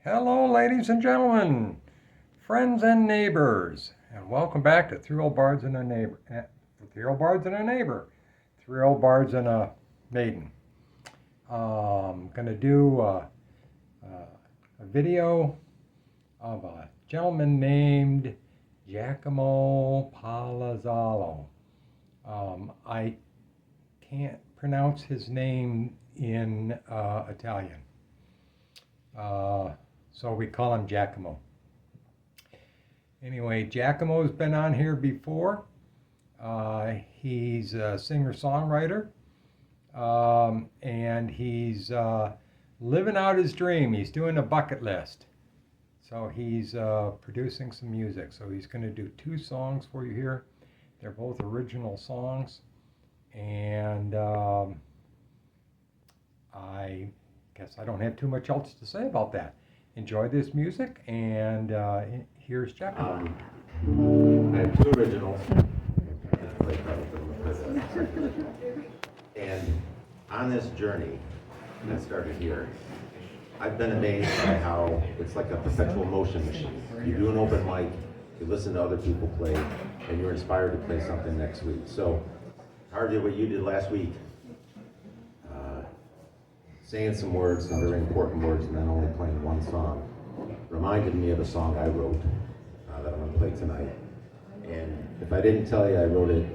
Hello, ladies and gentlemen, friends and neighbors, and welcome back to Three Old Bards and a Neighbor. Three Old Bards and a Neighbor. Three Old Bards and a Maiden. I'm going to do a video of a gentleman named Giacomo Palazzlo. I can't pronounce his name in Italian. So we call him Giacomo. Anyway, Giacomo's been on here before. He's a singer-songwriter, and he's living out his dream. He's doing a bucket list. So he's producing some music. So he's going to do 2 songs for you here. They're both original songs. And I guess I don't have too much else to say about that. Enjoy this music, and here's Jackamo. I have 2 originals. And on this journey that started here, I've been amazed by how it's like a perpetual motion machine. You do an open mic, you listen to other people play, and you're inspired to play something next week. So, I did what you did last week. Saying some words, some very important words, and then only playing one song, reminded me of a song I wrote that I'm going to play tonight. And if I didn't tell you I wrote it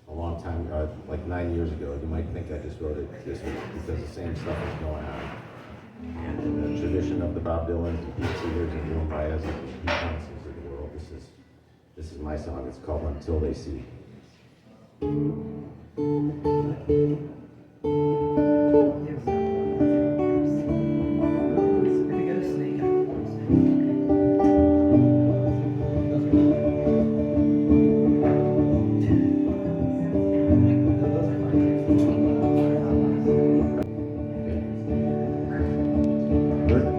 a long time, like 9 years ago, you might think I just wrote it this week because the same stuff is going on. And in the tradition of the Bob Dylans and Pete Seegers and Neil Baez's and Pete Thompson's of the world, this is my song. It's called Until They See.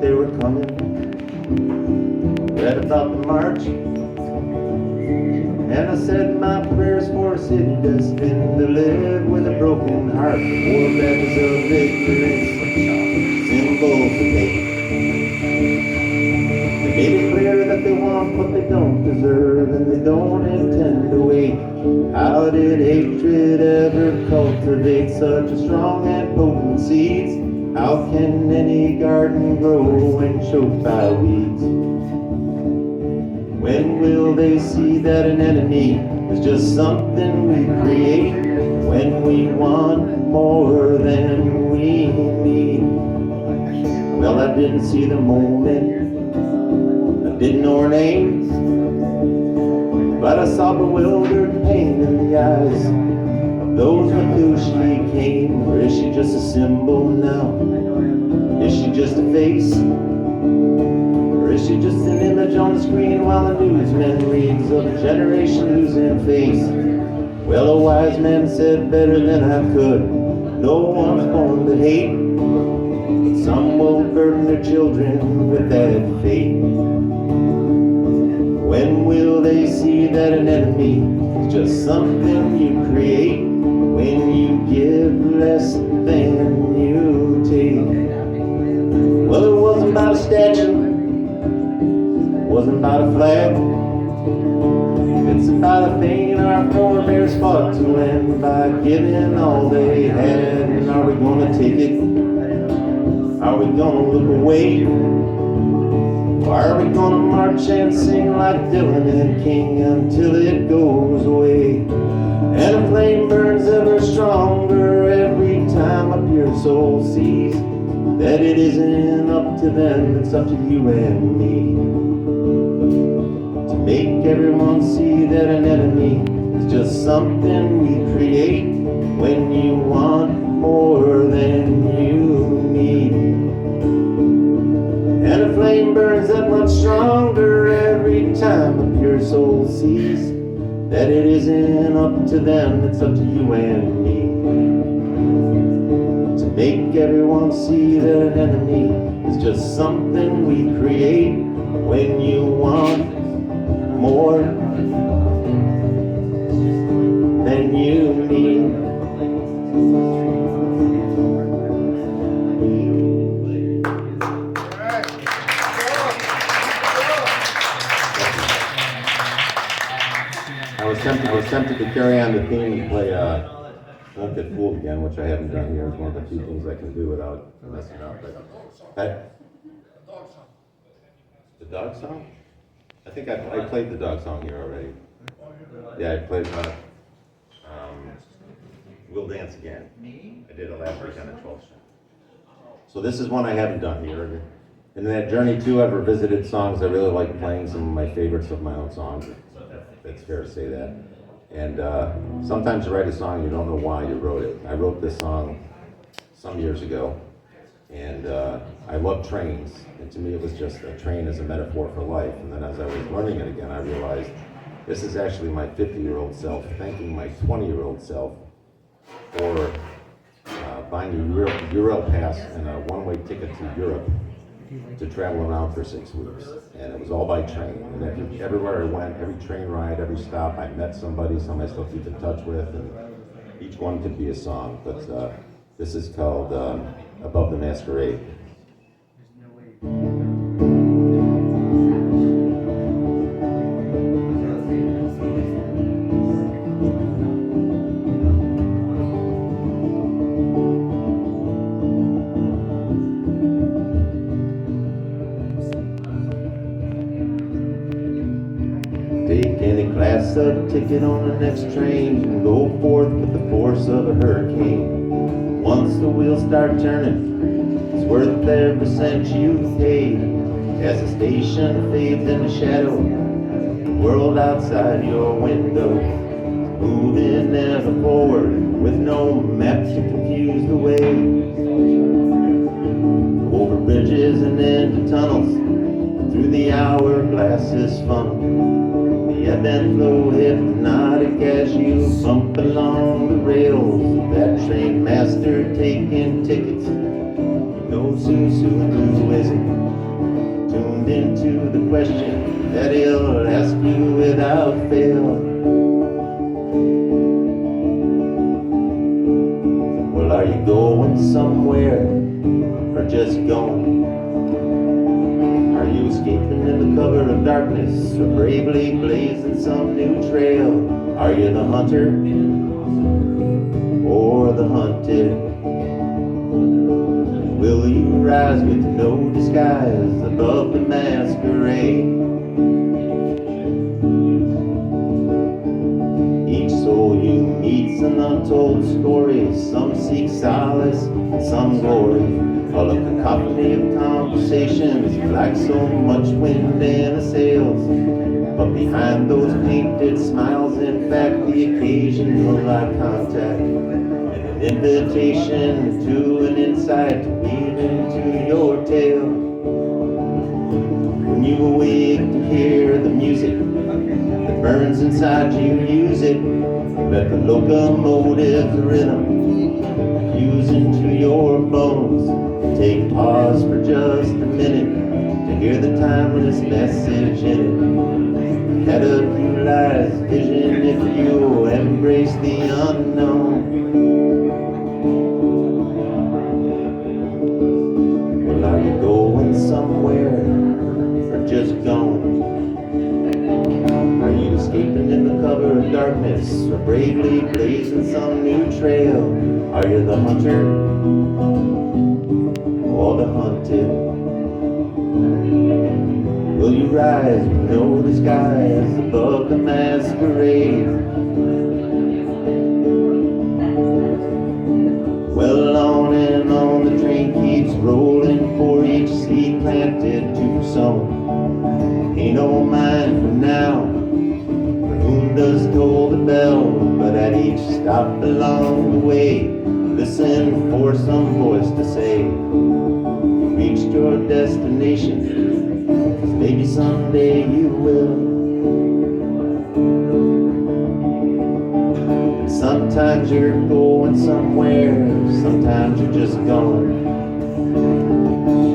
They were coming, read about the march, and I said my prayers for a city destined to live with a broken heart, war banners of ignorance, symbols of hate. They made it clear that they want what they don't deserve, and they don't intend to wait. How did hatred ever cultivate such a strong and potent seeds? How can any garden grow when choked by weeds? When will they see that an enemy is just something we create when we want more than we need? Well, I didn't see the moment, I didn't know her name, but I saw bewildered pain in the eyes of those with who she came. Or is she just a symbol now? Is she just a face? Or is she just an image on the screen while the newsman reads of a generation losing face? Well, a wise man said better than I could, no one's born to hate, but some will burden their children with that fate. When will they see that an enemy is just something you create when you give less than you take? Well, it wasn't about a statue, it wasn't about a flag. It's about a thing our forebears fought to end by giving all they had. And are we gonna take it? Are we gonna look away? Or are we gonna march and sing like Dylan and King until it goes away? And a flame burns ever stronger every time a pure soul sees that it isn't up to them, it's up to you and me. To make everyone see that an enemy is just something we create when you want more than you need. And a flame burns that much stronger every time a pure soul sees that it isn't up to them, it's up to you and me. To make everyone see that an enemy is just something we create when you want more than you need. tempted to carry on the theme and play Won't Get Fooled Again, which I haven't done here. It's one of the few things I can do without messing up. But the dog song? I think I played the dog song here already. Yeah, I played We'll Dance Again. I did it last week on the 12th. So this is one I haven't done here. In that journey too, I've revisited songs. I really like playing some of my favorites of my own songs. It's fair to say that. And sometimes you write a song, you don't know why you wrote it. I wrote this song some years ago, and I love trains. And to me, it was just a train as a metaphor for life. And then as I was learning it again, I realized this is actually my 50-year-old self thanking my 20-year-old self for buying a Euro pass and a one-way ticket to Europe to travel around for 6 weeks. And it was all by train. And everywhere I went, every train ride, every stop, I met somebody I still keep in touch with, and each one could be a song. But this is called Above the Masquerade. Take any class up ticket on the next train and go forth with the force of a hurricane. Once the wheels start turning, it's worth every cent you've paid. As the station fades into shadow, the world outside your window, moving ever forward with no map to confuse the way. Over bridges and into tunnels, through the hourglass's funnel. Ebb and flow hypnotic as you bump along the rails. That train master taking tickets, knows who is it? Tuned into the question that he'll ask you without fail. Well, are you going somewhere or just going? Are you escaping in the cover of darkness or bravely blazing some new trail? Are you the hunter or the hunted? Will you rise with no disguise above the masquerade? Each soul you meet's an untold story. Some seek solace, some glory. All a cacophony of conversations, like so much wind in the sails. But behind those painted smiles, in fact, the occasional eye contact, and an invitation to an insight to weave into your tale. When you awake to hear the music that burns inside you, use it. Let the locomotive's rhythm fuse into your bones. Take pause for just a minute to hear the timeless message in it. Ahead of you lies vision if you embrace the unknown. Well, are you going somewhere or just going? Are you escaping in the cover of darkness or bravely blazing some new trail? Are you the hunter or the hunted? Will you rise with no disguise above the masquerade? Well, on and on the train keeps rolling, for each seed planted to sown. Ain't no mind for now, for whom does toll the bell? But at each stop along the way, listen for some voice to say, you reached your destination, 'cause maybe someday you will. And sometimes you're going somewhere, sometimes you're just going.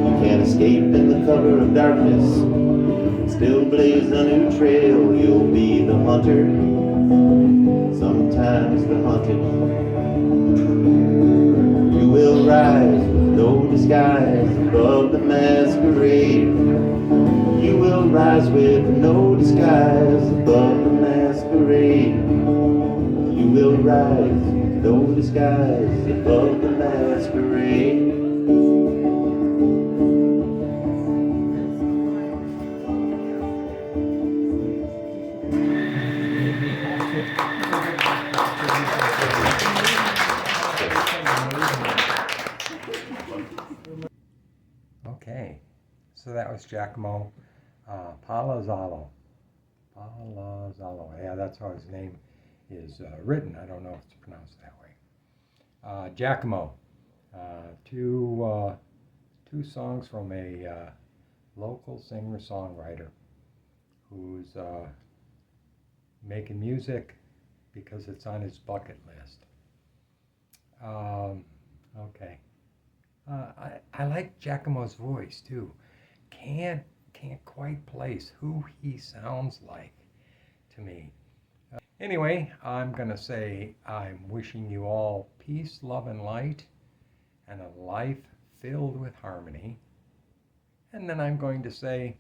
You can't escape in the cover of darkness, still blaze a new trail. You'll be the hunter, sometimes the hunted. You will rise with no disguise above the masquerade. You will rise with no disguise above the masquerade. You will rise with no disguise above the masquerade. Okay, so that was Giacomo Palazzlo. Palazzlo, yeah, that's how his name is written. I don't know if it's pronounced that way. Jackamo, two songs from a local singer-songwriter who's making music because it's on his bucket list. Okay. I like Giacomo's voice too. Can't quite place who he sounds like to me. Anyway, I'm gonna say I'm wishing you all peace, love, and light, and a life filled with harmony. And then I'm going to say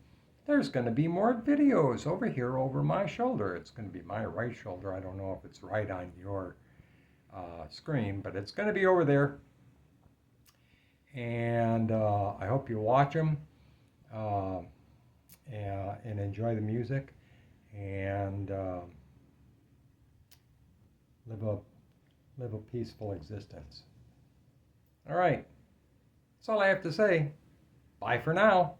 there's going to be more videos over here over my shoulder. It's going to be my right shoulder. I don't know if it's right on your screen, but it's going to be over there. And I hope you watch them and enjoy the music and live a peaceful existence. All right, that's all I have to say. Bye for now.